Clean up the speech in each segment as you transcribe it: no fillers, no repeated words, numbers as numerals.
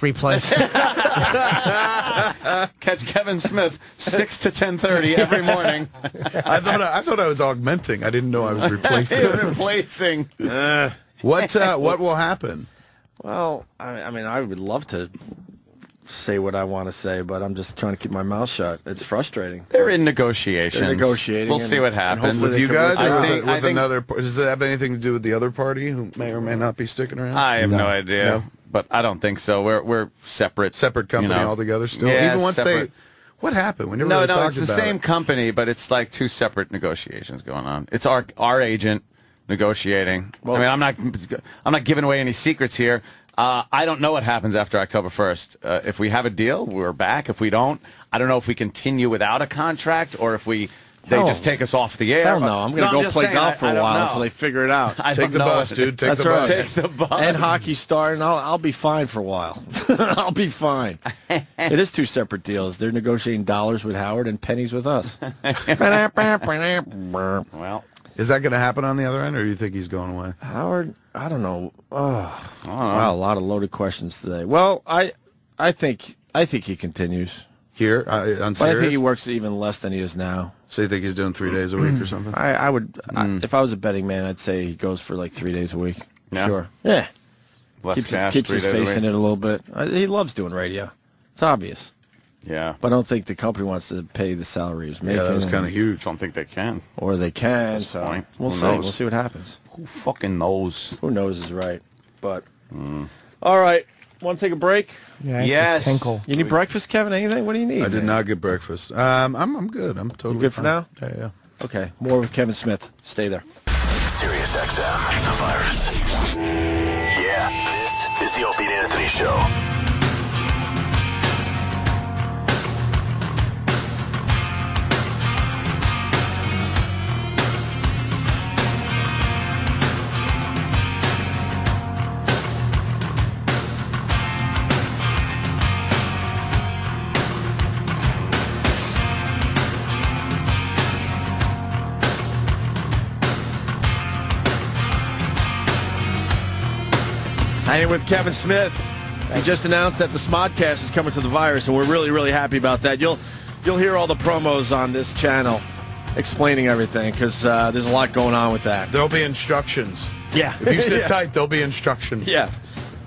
replay. Catch Kevin Smith 6 to 10:30 every morning. I thought I was augmenting. I didn't know I was replacing. Replacing. What will happen? Well, I mean, I would love to say what I want to say, but I'm just trying to keep my mouth shut. It's frustrating. They're in negotiations. They're negotiating. We'll see what happens. With you guys, or I think another? Does it have anything to do with the other party who may or may not be sticking around? I have no idea. No? But I don't think so. We're separate. Separate company altogether still? Yeah, even once separate. What happened? We never No, really no, talked it's the about same it. company, but it's like two separate negotiations going on. It's our agent negotiating. Well, I mean, I'm not giving away any secrets here. I don't know what happens after October 1st. If we have a deal, we're back. If we don't, I don't know if we continue without a contract or if they just take us off the air. Hell no, I'm going to go play golf for a while until they figure it out. Take the bus, dude. Take the bus. Take the bus. And hockey star, and I'll be fine for a while. I'll be fine. It is two separate deals. They're negotiating dollars with Howard and pennies with us. Well, Is that going to happen on the other end, or do you think he's going away? Howard, I don't know. Oh, wow, a lot of loaded questions today. Well, I think he continues. Here, on But I Sirius? think he works even less than he is now. So you think he's doing 3 days a week or something? I would, if I was a betting man, I'd say he goes for like 3 days a week. Yeah. Sure. Yeah. less cash. Keeps 3 his days a face week. in it a little bit. He loves doing radio. It's obvious. Yeah. But I don't think the company wants to pay the salaries. Yeah, that was kind of huge. Don't think they can. Or they can. this So point. we'll Who see. knows? We'll see what happens. Who fucking knows? Who knows is right. But all right. Want to take a break? Yeah, Yes. Tinkle. You need breakfast, Kevin? Anything? What do you need? I did not get breakfast. I'm good. I'm totally good for fine. now? Yeah. Okay. More with Kevin Smith. Stay there. Sirius XM, the virus. Yeah, this is the Opie and Anthony Show. Hanging with Kevin Smith. He just announced that the Smodcast is coming to the virus, and we're really, really happy about that. You'll hear all the promos on this channel explaining everything, because there's a lot going on with that. There'll be instructions. Yeah. If you sit Yeah. tight, there'll be instructions. Yeah.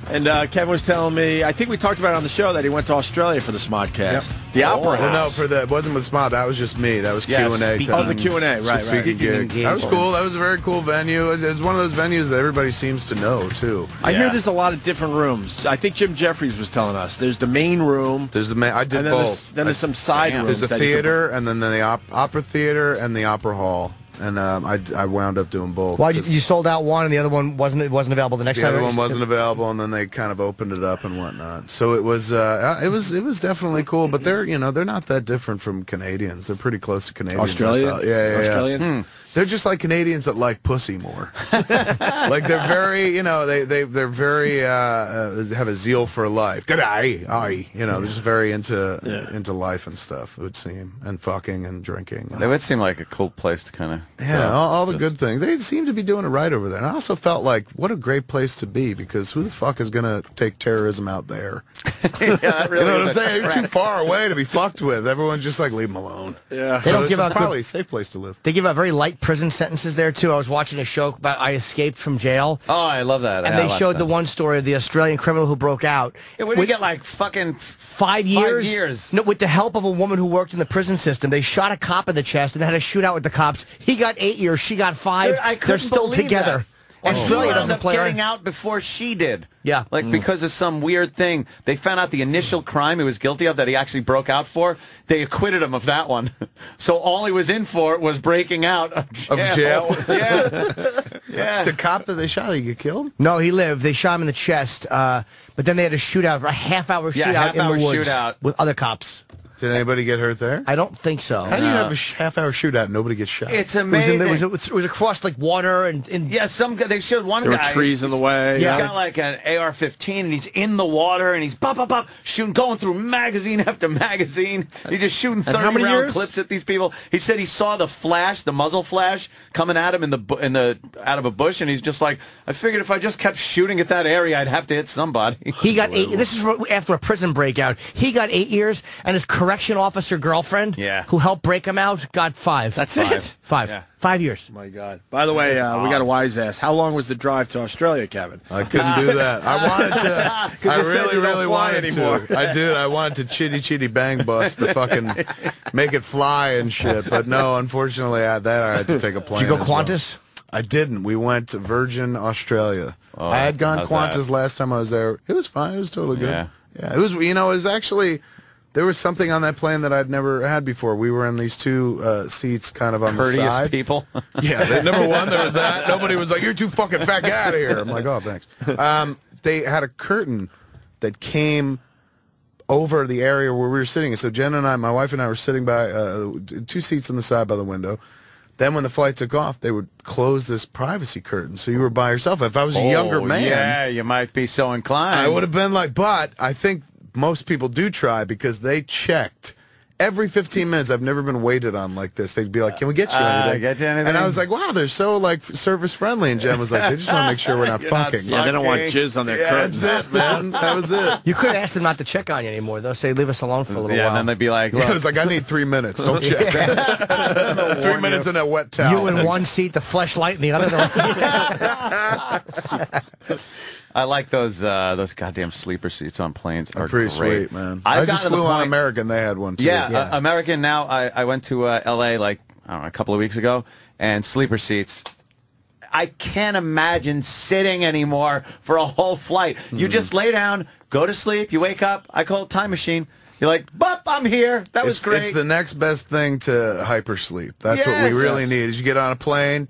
And Kevin was telling me, I think we talked about it on the show, that he went to Australia for the Smodcast. Yep. The Opera Well, no, House. it wasn't with Smod. That was just me. That was Yeah, Q&A speaking- time. Oh, the Q&A, right. Speaking gig. That was cool. That was a very cool venue. It's one of those venues that everybody seems to know, too. I hear Yeah. there's a lot of different rooms. I think Jim Jeffries was telling us. There's the main room, There's I did and then both. there's some side Damn. rooms. There's a that you can- theater, and then the opera theater and the opera hall. And I wound up doing both. Well, you sold out one, and the other one wasn't available the next The time. other one wasn't available, and then they kind of opened it up and whatnot. So it was definitely cool. But they're not that different from Canadians. They're pretty close to Canadians. Australia? I thought. Yeah. Australians? They're just like Canadians that like pussy more. Like they're very, they're very have a zeal for life. G'day, aye. They're just very into life and stuff. It would seem, and fucking and drinking. They would seem like a cool place to kind of. Yeah, all the good things. They seem to be doing it right over there. And I also felt like, what a great place to be, because who the fuck is going to take terrorism out there? Yeah, that really You know what I'm is a saying? You're too far away to be fucked with. Everyone's just like, leave them alone. Yeah. They don't it's give out probably a safe place to live. They give out very light prison sentences there too. I was watching a show about I escaped from jail, Oh, I love that. and they showed the one story of the Australian criminal who broke out. Yeah, we get like fucking 5 years. 5 years. No, with the help of a woman who worked in the prison system. They shot a cop in the chest and had a shootout with the cops. He got 8 years. She got 5. They're still together. And Australia she doesn't ended up play getting around. out before she did. Yeah. Like because of some weird thing. They found out the initial crime he was guilty of that he actually broke out for. They acquitted him of that one. So all he was in for was breaking out of jail. Yeah. Yeah. The cop that they shot, did he get killed? No, he lived. They shot him in the chest, but then they had a shootout, a half-hour shootout in the woods shootout. with other cops. Did anybody get hurt there? I don't think so. How do you have a half-hour shootout and nobody gets shot? It's amazing. It was across like water and yeah, some guy, they showed one there guy. There were trees in the way. He's got like an AR-15 and he's in the water and he's pop, shooting, going through magazine after magazine. He's just shooting 30-round clips at these people. He said he saw the flash, the muzzle flash, coming at him out of a bush, and he's just like, I figured if I just kept shooting at that area, I'd have to hit somebody. He got 8. This is after a prison breakout. He got 8 years, and his correction officer girlfriend, who helped break him out, got 5. That's it? 5. Yeah. 5 years. Oh my God. By the way, we got a wise ass. How long was the drive to Australia, Kevin? I couldn't do that. I wanted to. I really wanted anymore. to. I did. I wanted to chitty bang bust the fucking make it fly and shit. But no, unfortunately, I had to take a plane. Did you go Qantas? I didn't. We went to Virgin Australia. Oh, I had gone Qantas last time I was there. It was fine. It was totally good. Yeah. It was. You know, it was actually. There was something on that plane that I'd never had before. We were in these 2 seats kind of on the side. Courteous people. Yeah, number one, there was that. Nobody was like, you're too fucking fat, get out of here. I'm like, oh, thanks. They had a curtain that came over the area where we were sitting. So Jen and I, my wife and I, were sitting by 2 seats on the side by the window. Then when the flight took off, they would close this privacy curtain, so you were by yourself. If I was a younger man... yeah, you might be so inclined. I would have been like, but I think... most people do try because they checked every 15 minutes. I've never been waited on like this. They'd be like, "Can we get you anything?" And I was like, "Wow, they're so like service friendly." And Jen was like, "They just want to make sure we're not fucking." Yeah, they don't want jizz on their curtains. That's it, man. That was it. You could ask them not to check on you anymore, though. Say, leave us alone for a little while. Yeah, and then they'd be like, it was like, "I need 3 minutes. Don't check." 3 minutes in a wet towel. You in one seat, the fleshlight in the other. I like those goddamn sleeper seats on planes. Are pretty great. sweet, man. I just flew on American. They had one too. Yeah, American. Now I went to L.A. like I don't know, a couple of weeks ago, and sleeper seats. I can't imagine sitting anymore for a whole flight. You just lay down, go to sleep, you wake up. I call it time machine. You're like, "Bup, I'm here." That was great. It's the next best thing to hypersleep. That's what we really need. Is you get on a plane,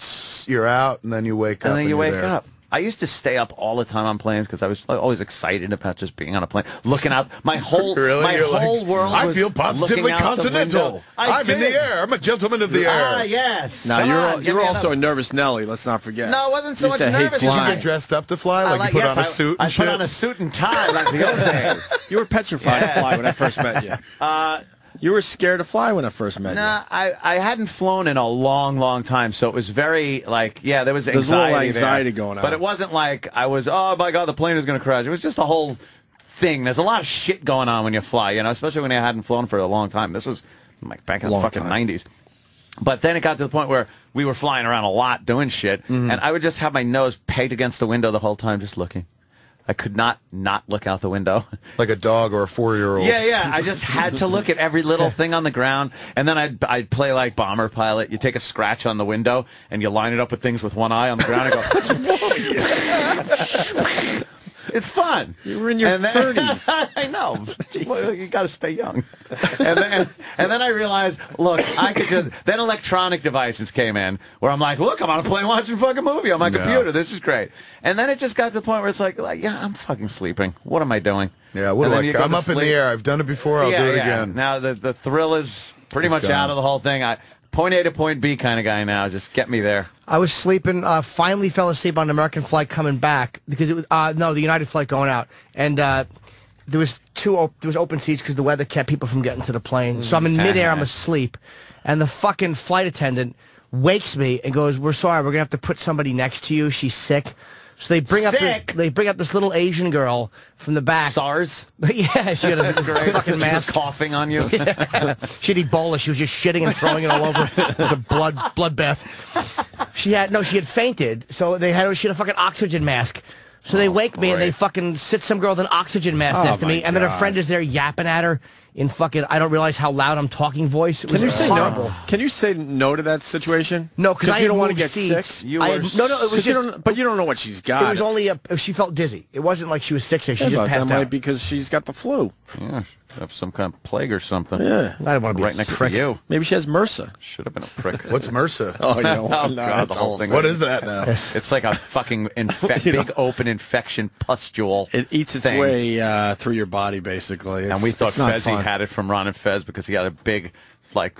you're out, and then you wake up. And then you wake there. up. I used to stay up all the time on planes because I was always excited about just being on a plane, looking out. My whole whole world. I feel positively continental. I'm in the air. I'm a gentleman of the air. Ah, yes. Now you're also a nervous Nelly. Let's not forget. No, I wasn't so much nervous. Did you get dressed up to fly? Like you put on a suit and shit? I put on a suit and tie like the old days. You were petrified to fly when I first met you. You were scared to fly when I first met you. Nah, I hadn't flown in a long, long time, so it was very, like, yeah, there was anxiety. There's a little anxiety going on. But it wasn't like I was, oh, my God, the plane is going to crash. It was just a whole thing. There's a lot of shit going on when you fly, you know, especially when I hadn't flown for a long time. This was like back in the fucking 90s. But then it got to the point where we were flying around a lot doing shit, and I would just have my nose pegged against the window the whole time just looking. I could not look out the window. Like a dog or a 4-year-old. Yeah. I just had to look at every little thing on the ground. And then I'd play like Bomber Pilot. You take a scratch on the window, and you line it up with things with one eye on the ground and go, what's wrong with you? It's fun. You were in your 30s. I know. Well, you got to stay young. And then I realized, look, I could just... Then electronic devices came in where I'm like, look, I'm on a plane watching a fucking movie on my computer. This is great. And then it just got to the point where it's like yeah, I'm fucking sleeping. What am I doing? Yeah, I'm up in the air. I've done it before. I'll do it again. Now the thrill is pretty much out of the whole thing. Point A to point B kind of guy now. Just get me there. I was sleeping, finally fell asleep on an American flight coming back because it was, no, the United flight going out. And there was open seats because the weather kept people from getting to the plane. So I'm in midair, I'm asleep. And the fucking flight attendant wakes me and goes, "We're sorry, we're going to have to put somebody next to you. She's sick." So they bring up this little Asian girl from the back. SARS? Yeah, she had a fucking mask. Coughing on you. Yeah. She had Ebola. She was just shitting and throwing it all over. It was a bloodbath. She had fainted, so she had a fucking oxygen mask. So they wake me and they fucking sit some girl with an oxygen mask next to me, and then her friend is there yapping at her in fucking I don't realize how loud I'm talking voice. It was horrible. Can you say no to that situation? No, because you don't want to get seats. sick. No, it was just. But you don't know what she's got. It was only she felt dizzy. It wasn't like she was sick. She just passed out. That might be because she's got the flu. Yeah. Have some kind of plague or something. Yeah. I don't want to be Right next prick. to you. Maybe she has MRSA. Should have been a prick. What's MRSA? Oh, you know, Oh, God, the whole thing. What is that now? It's like a fucking big open infection pustule. It eats its thing. way through your body, basically. And we thought it's not Fezzi fun. had it from Ron and Fez because he had a big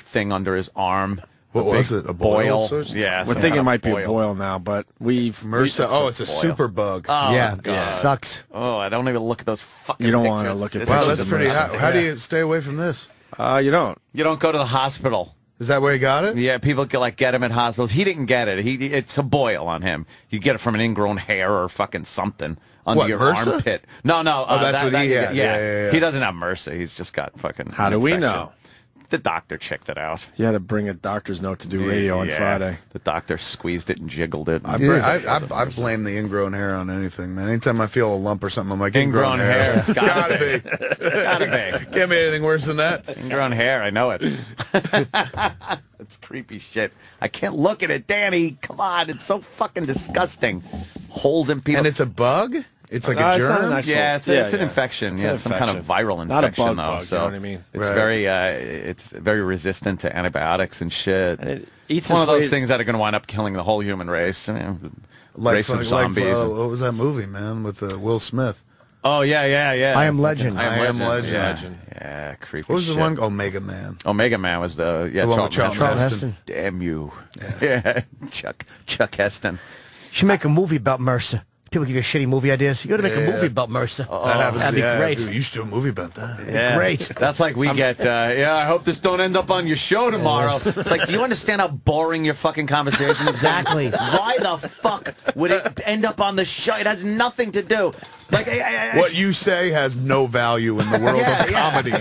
thing under his arm. What was it? A boil? Yeah. We're some thinking kind it of might be a boil now, but we've... MRSA. Oh, it's a boil. super bug. Oh, Yeah, God. it sucks. Oh, I don't even look at those fucking You don't pictures. wanna look at This that. Wow, is that's pretty. embarrassing. How do you stay away from this? You don't. You don't go to the hospital. Is that where he got it? Yeah, people get him at hospitals. He didn't get it. It's a boil on him. You get it from an ingrown hair or fucking something under What, your MRSA? armpit. No. Oh, that's what he had. Yeah. He doesn't have MRSA. He's just got fucking. How do we infection. know? The doctor checked it out. You had to bring a doctor's note to do radio on Yeah. Friday. The doctor squeezed it and jiggled it. I blame the ingrown hair on anything, man. Anytime I feel a lump or something, I'm like, Ingrown hair. It's Gotta be. Gotta be. Can't be anything worse than that. Ingrown hair. I know it. It's creepy shit. I can't look at it, Danny. Come on. It's so fucking disgusting. Holes in people. And it's a bug? It's like No, a it's not germ? an actual- Yeah, it's an infection. It's yeah, an some kind of infection. viral infection, Not a bug though. bug, So you know what I mean? It's Right. very, it's very resistant to antibiotics and shit. And it eats it's one its of those way- things that are going to wind up killing the whole human race. I mean, Like, race of zombies. what was that movie, man, with Will Smith? Oh yeah. I Am Legend. I Am Legend. Yeah, creepy. What was shit. the one? Omega Man. Omega Man was the The one with Charlton Charlton Heston. Heston. Damn you. Yeah, Chuck Heston. Should make a movie about MRSA. People give you shitty movie ideas. You got to make a movie about MRSA. That happens. that'd be great. You should do a movie about that. Yeah. Great. That's like we get, I hope this don't end up on your show tomorrow. It's like, do you understand how boring your fucking conversation is? Exactly. Why the fuck would it end up on the show? It has nothing to do. Like, What you say has no value in the world of comedy.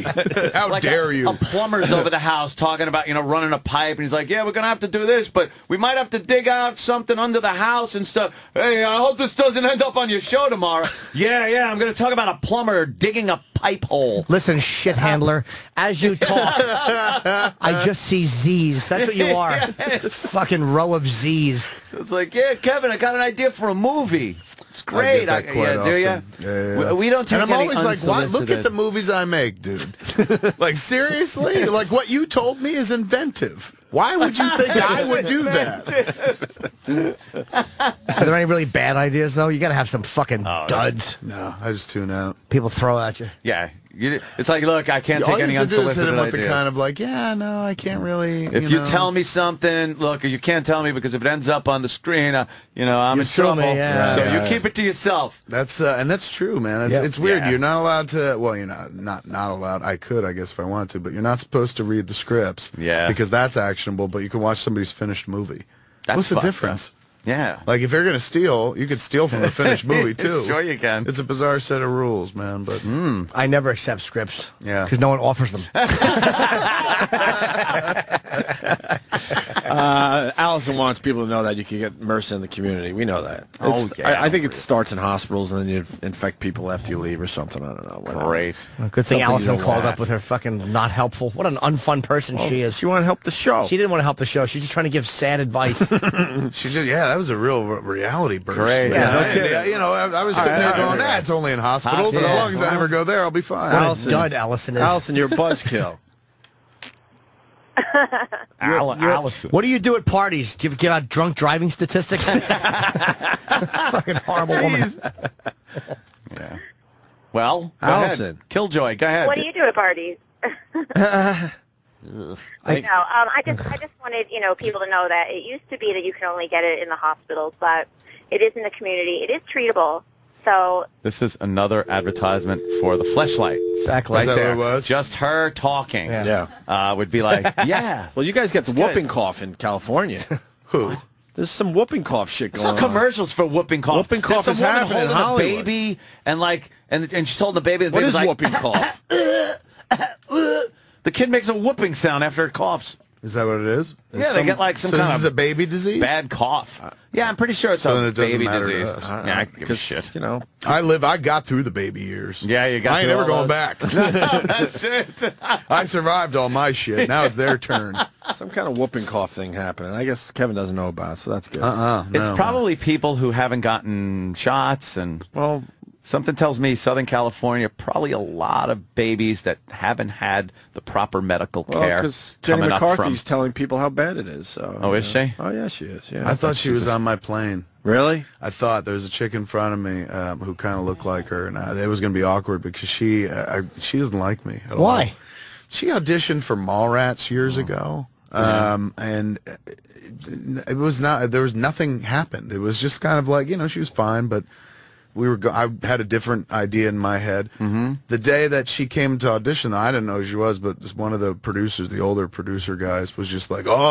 How like dare you? A plumber's over the house talking about, running a pipe, and he's like, yeah, we're going to have to do this, but we might have to dig out something under the house and stuff. Hey, I hope this doesn't end up on your show tomorrow. Yeah, I'm going to talk about a plumber digging a pipe hole. Listen, shit handler, as you talk, I just see Z's. That's what you are. Yes. Fucking row of Z's. So it's like, yeah, Kevin, I got an idea for a movie. It's great. I get that quite do often. you? Yeah. We don't take And I'm any always like, why? Look at unsolicited- the movies I make, dude. Like, seriously? Like, what you told me is inventive. Why would you think I would do that? Are there any really bad ideas, though? You got to have some fucking duds No, I just tune out. people throw at you. Yeah. It's like, look, I can't All take you any have to do is hit unsolicited him with the ideas. kind of like, yeah, no, I can't really. If you tell me something, look, you can't tell me because if it ends up on the screen, I'm in sue trouble. me, yeah. So Yeah. you keep it to yourself. That's and that's true, man. It's, Yeah. it's weird. Yeah. You're not allowed to. Well, you're not allowed. I could, I guess, if I wanted to, but you're not supposed to read the scripts. Yeah. Because that's actionable. But you can watch somebody's finished movie. That's What's the fucked difference? up. Yeah. Like if you're gonna steal, you could steal from a finished movie too. Sure you can. It's a bizarre set of rules, man. But I never accept scripts. Yeah. Because no one offers them. Allison wants people to know that you can get MRSA in the community. We know that. Oh, yeah, I think it starts in hospitals and then you infect people after you leave or something. I don't know. Whatever. Great. Good thing Something you Allison don't called want. up with her fucking not helpful. What an unfun person she is. She want to help the show. She didn't want to help the show. She's just trying to give sad advice. she just, that was a real reality burst. Great. man. Yeah, no And, kidding. I was sitting there going, it's only in hospitals. Hospitals. As long as I never go there, I'll be fine. What a Allison. dud Allison is. Allison, you're a buzzkill. Allison. What do you do at parties? Do you give out drunk driving statistics? Fucking horrible woman. Yeah. Well, go Allison. ahead. Killjoy, go ahead. What do you do at parties? I just wanted people to know that it used to be that you could only get it in the hospitals, but it is in the community. It is treatable. So This is another advertisement for the Fleshlight. Exactly. Right Is that there. what it was? Just her talking. Yeah. Would be like, yeah. Well, you guys get the whooping cough in California. Who? There's some whooping cough shit There's going no on. commercials for whooping cough. Whooping cough There's is some woman happening in holding Hollywood. a baby and she's holding the baby. The What baby's is like, whooping cough? The kid makes a whooping sound after it coughs. Is that what it is? Yeah, they get like some So kind this of is a baby disease? bad cough. Yeah, I'm pretty sure it's So then a it doesn't baby matter to disease. us. Yeah, I can give a shit. You know, I got through the baby years. Yeah, you got I ain't through never all going back. That's it. I survived all my shit. Now it's their turn. some kind of whooping cough thing happening. I guess Kevin doesn't know about it, so that's good. It's probably people who haven't gotten shots and Well, Something tells me Southern California, probably a lot of babies that haven't had the proper medical care. Because Jenny coming up McCarthy's from. telling people how bad it is. So, Oh, is she? Oh, yeah, she is. Yeah. I thought she was on my plane. Really? I thought there was a chick in front of me who kind of looked like her, and it was going to be awkward because she doesn't like me at all. Why? She auditioned for Mallrats years ago, and it was not. There was nothing happened. It was just kind of like, you know, she was fine, but I had a different idea in my head. The day that she came to audition, I didn't know who she was, but one of the producers, the older producer guys, was just like, "Oh,